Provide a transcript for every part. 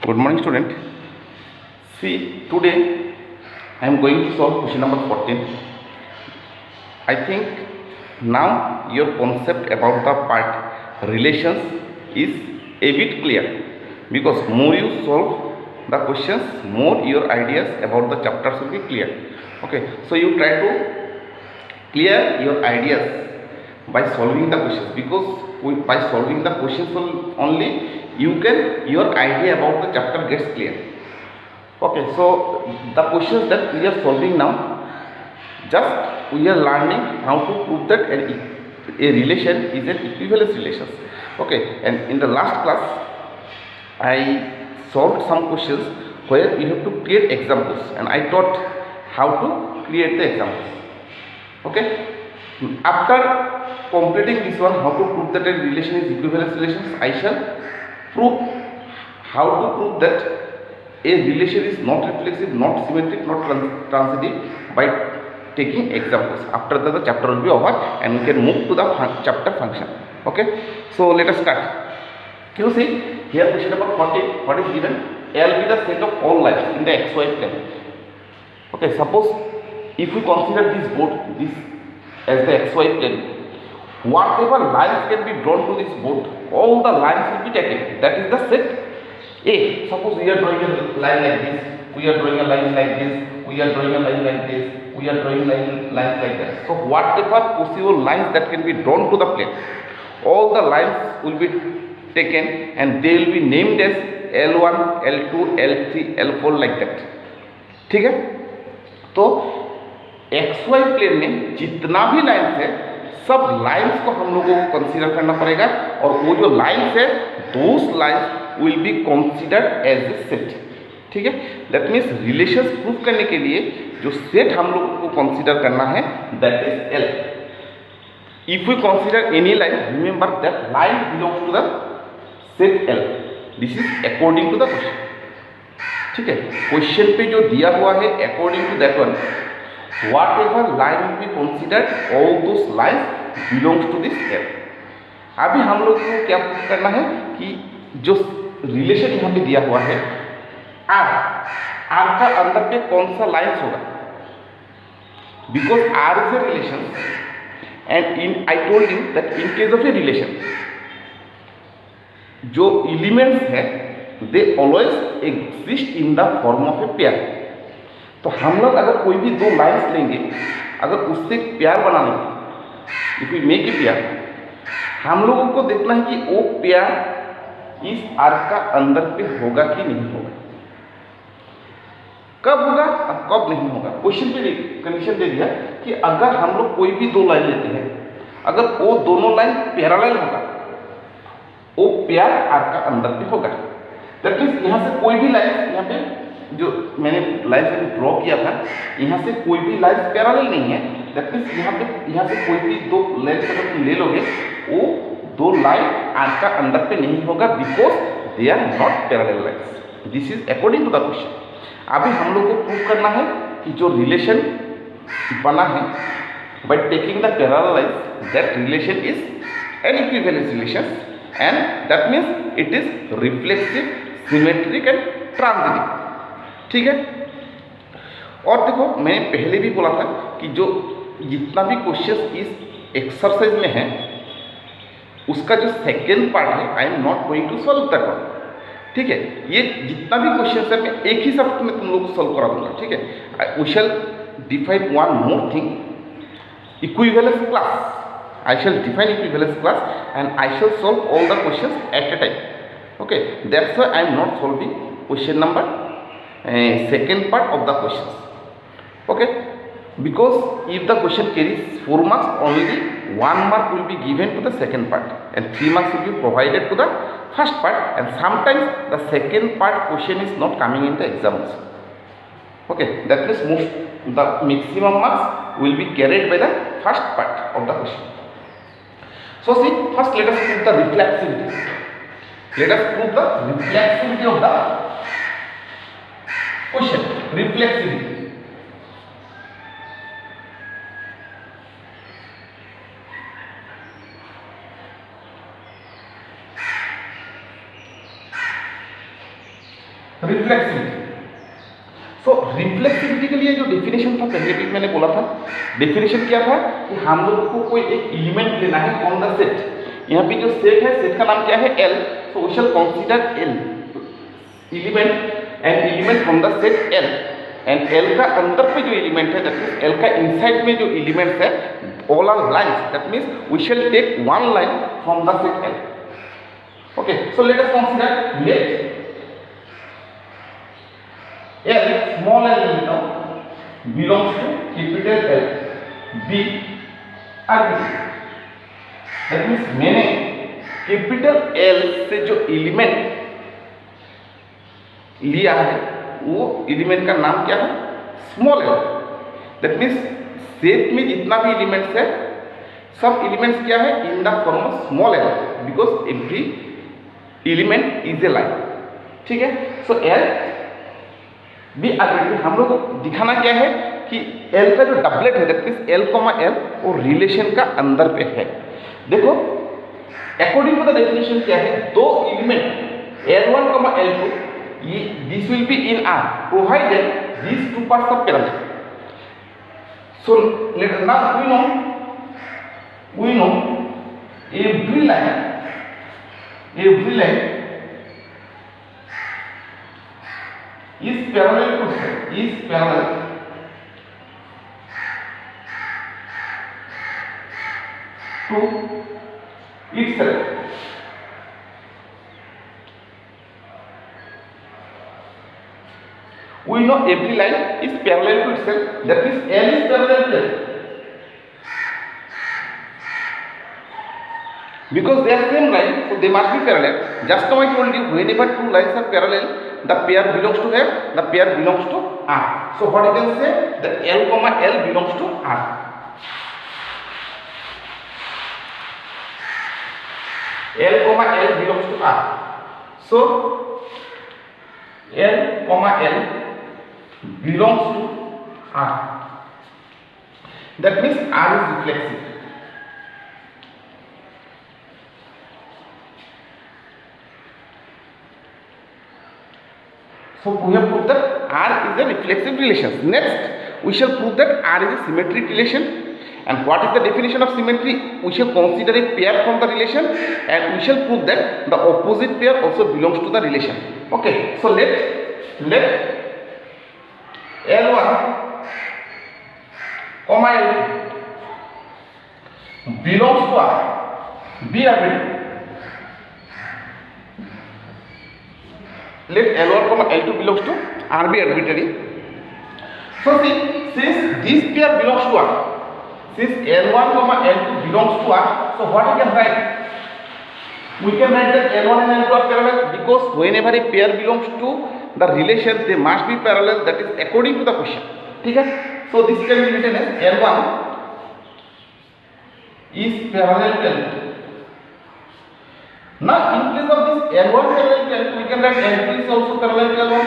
Good morning, student. See, today I am going to solve question number 14. I think now your concept about the part relations is a bit clear, because more you solve the questions, more your ideas about the chapters will be clear. Okay, so you try to clear your ideas by solving the questions, because by solving the questions only you can your idea about the chapter gets clear. Okay, so the questions that we are solving now, just we are learning how to prove that a relation is an equivalence relation. Okay, and in the last class I solved some questions where you have to create examples, and I taught how to create the examples. Okay, after completing this one, how to prove that a relation is equivalence relations, I shall prove how to prove that a relation is not reflexive, not symmetric, not transitive by taking examples. After that, the chapter will be over and we can move to the chapter function. Okay, so let us start. You see here question number 14, what is given? L be the set of all lines in the xy plane. Okay, suppose if we consider this board, this as the xy plane, whatever lines can be drawn to this board, all the lines will be taken. That is the set A. Suppose we are drawing a line like this, we are drawing a line like this, we are drawing a line like this, we are drawing lines like that. So whatever possible lines that can be drawn to the plane, all the lines will be taken and they will be named as L1, L2, L3, L4 like that. ठीक है? तो XY plane में जितना भी lines है, सब lines को हम लोगों को कंसीडर करना पड़ेगा, और वो जो लाइन्स है, those lines will be considered as a set. ठीक है, दैट मीन्स रिलेशंस प्रूफ करने के लिए जो सेट हम लोगों को कंसीडर करना है, that is L. If we consider any line, remember that line belongs to the set L. This is according to the question. ठीक है, क्वेश्चन पे जो दिया हुआ है, according to that one, whatever line will be considered, all those lines belongs to this L. अभी हम लोग को क्या करना है कि जो रिलेशन यहाँ पे दिया हुआ है R, R का अंदर पे कौन सा लाइन्स होगा, because R is a relation and in I told you that in case of a relation जो एलिमेंट्स है they always exist in the form of a pair. तो हम लोग अगर कोई भी दो लाइन्स लेंगे, अगर उससे प्यार बना लेंगे, if we make a pair, हम लोगों को देखना है कि वो प्यार इस आर का अंदर पे होगा कि नहीं होगा, कब होगा और कब नहीं होगा. क्वेश्चन पे कंडीशन दे दिया कि अगर हम लोग कोई भी दो लाइन लेते हैं, अगर वो दोनों लाइन पैरेलल होगा, वो प्यार आर का अंदर पे होगा. दैट मीन्स यहाँ से कोई भी लाइन, यहाँ पे जो मैंने लाइन से ड्रॉ किया था, यहाँ से कोई भी लाइन पैरेलल नहीं है. दैट मीन्स यहाँ से कोई भी दो लाइन अगर तुम ले लोगे, वो दो लाइन आर का अंदर पे नहीं होगा, because they are not parallel lines. This is according to the question. अभी हम लोग को प्रूव करना है कि जो रिलेशन बना है by taking the parallel lines, that relation is an equivalence relation, and that means it is reflexive, symmetric and transitive. ठीक है, और देखो मैंने पहले भी बोला था कि जो जितना भी क्वेश्चन इस एक्सरसाइज में है, उसका जो सेकेंड पार्ट है, I am not going to solve that one. ठीक है, ये जितना भी क्वेश्चन है मैं एक ही शब्द में तुम लोग को सॉल्व करा दूंगा. ठीक है, we shall define one more thing, equivalence class. I shall define equivalence class and I shall solve all the questions at a time. Okay, that's why I am not solving question number second part of the questions. Okay, because if the question carries 4 marks, only 1 mark will be given to the second part and 3 marks will be provided to the first part, and sometimes the second part question is not coming in the exams. Okay, that means the maximum marks will be carried by the first part of the question. So see, first let us prove the reflexivity. Let us prove the reflexivity of the question. Reflexivity. Reflexivity. So reflexivity के लिए जो definition था पहले भी मैंने बोला था, definition क्या था कि हम लोग को कोई एक एलिमेंट लेना है फ्रॉम द सेट। यहाँ पे जो सेट है, सेट का नाम क्या है? L. So we shall consider L element, an element from the set L, and L का अंदर पे जो एलिमेंट है, दैट मीन्स एल का इनसाइड में जो एलिमेंट्स है all are lines, that means we shall take one line from the set L. Okay, so let us consider let L, small l now belongs to capital L, B arbitrary। That means मैंने capital L से जो element लिया है वो element का नाम क्या है? Small l। That means set में जितना भी एलिमेंट्स है सब एलिमेंट्स क्या है? In the form of small l, because every element is a line. ठीक है, सो L भी आर्बिट्री। हम लोग को दिखाना क्या है कि L का जो डबलेट है, दैट मीन्स L, L वो रिलेशन का अंदर पे है। देखो अकॉर्डिंग टू द डेफिनेशन क्या है? दो एलिमेंट L1, L2, ये this will be in R provided these two parts are parallel। So now we know every line is parallel to itself। We know every line is parallel to itself, that means L is parallel to L, because they are same line, so they must be parallel। Just now I told you, whenever two lines are parallel, the pair belongs to where? The pair belongs to R। So what you can say that L, L belongs to R। L, L belongs to R। So L, L belongs to R। That means R is reflexive। So we have proved that R is a reflexive relation। Next we shall prove that R is a symmetric relation। And what is the definition of symmetry? We shall consider a pair from the relation, and we shall prove that the opposite pair also belongs to the relation। Okay, so let L1, L2 belongs to R, be arbitrary। Let L1, L2 belongs to R be arbitrary। So see, since this pair belongs to R, since L1, L2 belongs to R, so what we can write? We can write that L1 and L2 are parallel, because whenever a pair belongs to the relation, they must be parallel, that is according to the question। ठीक है, so this can be written as L1 is parallel to L2। Now in place of this L1 parallel to L2, we can write L2 is also parallel to L1,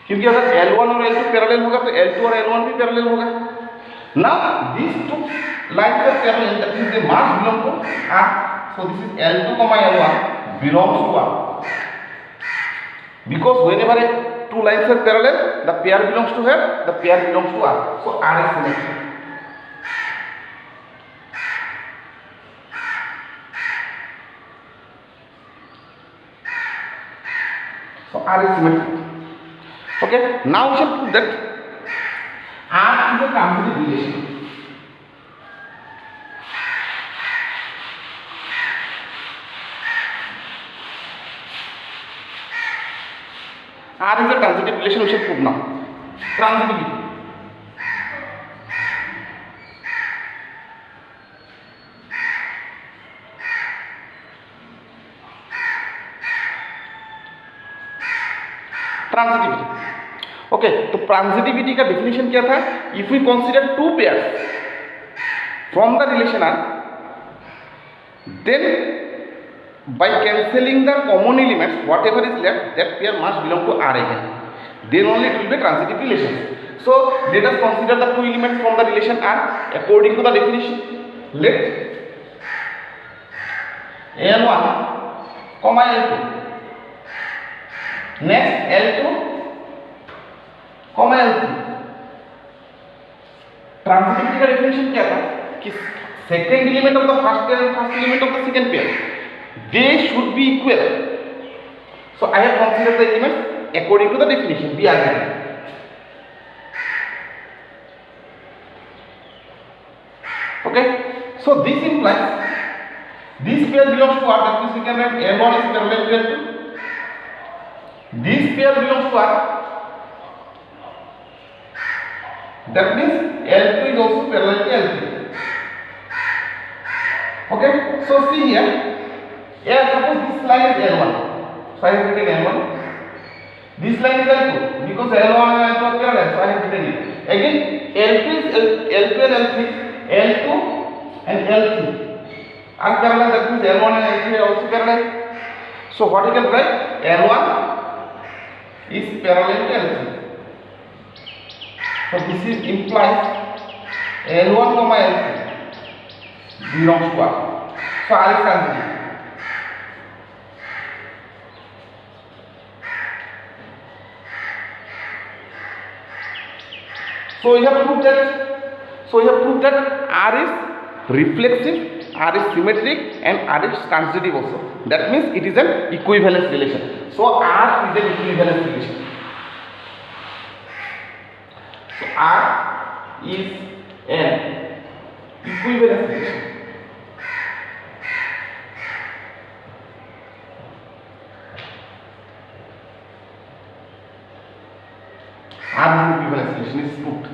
क्योंकि अगर L1 और L2 parallel होगा तो L2 और L1 भी parallel होगा। Now these two lines are parallel, that means they must belong to R। So this is L2, L1 belongs to R, because whenever two lines are parallel, the pair belongs to where? The pair belongs to R, so R is symmetric। So R is symmetric। Okay, now we shall prove that R is a transitive relation। R is a transitive relation, we shall prove now। Transitivity। Transitivity. Okay, तो transitivity का definition क्या था? If we consider two pairs from the relation R, then by cancelling the common elements, whatever is left, that pair must belong to R again, then only it will be transitive relation। So let us consider the two elements from the relation R according to the definition। Let L1, L2 next L2 comma L3। Transitivity का definition क्या था कि second element of the first pair and first element of the second pair they should be equal. So I have considered the elements according to the definition we are given. Okay, so this implies this pair belongs to R, that means we can write L1 is parallel to L2. This pair belongs to R, that means L2 is also parallel to L3. Okay, so see here, suppose this line is L1, so I have written L1. This line is L2 because L1 and L2 are parallel, so I have written it. Again, L2 is L2 and L3. L2 and L3 are parallel, that means L1 and L3 are also parallel. So what you can write? L1 is parallel to L3. So this is implies L1 comma L3 belongs to R. So R is transitive. So you have proved that R is reflexive, R is symmetric, and R is transitive also. That means it is an equivalence relation. So R is an equivalence relation. So R is an equivalence relation. R is an equivalence relation is proved.